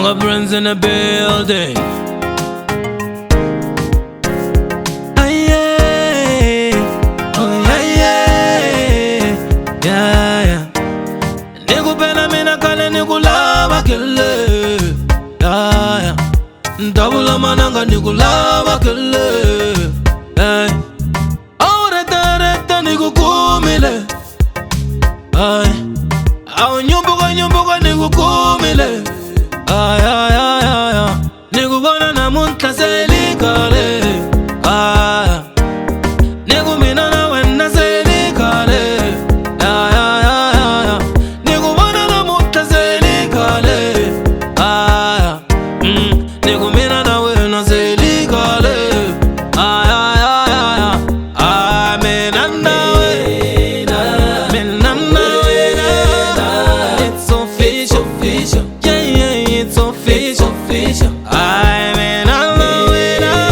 got friends in the building. Double mananga nikulava kele. Aureta reta nikukumile. Au nyumbuko nikukumile. Nikubona na munta selikale. Nikumina na wena selikale. Nikubona na munta selikale. Nikumina na wena selikale. It's official. Yeah, it's official. I'm on the winner.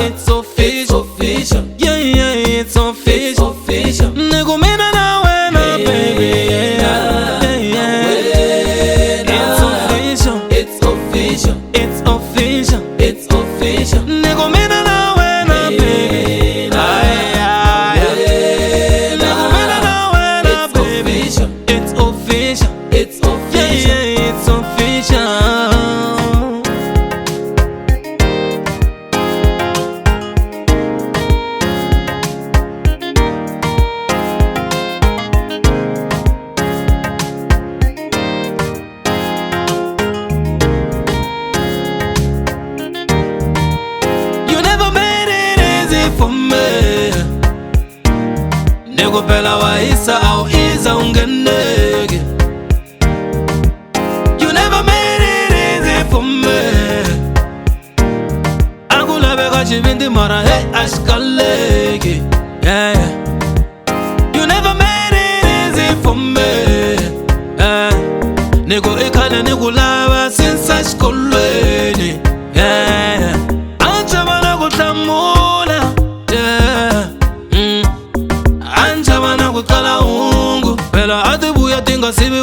It's official. Yeah, it's official. Nikumina na wena, baby. It's official. Nikumina na wena, baby. Nikumina na wena, baby. It's official. Yeah, it's official. Nikupela waisa au iza ungenege. You never made it easy for me. Angula beka chivindi mara hey ashkalege. Yeah. You never made it easy for me. Niku ikale nikulava since ashkolweni. Yeah. Ancha bana kutamula. Yeah. Kala ungu pela atibu ya tinga sibi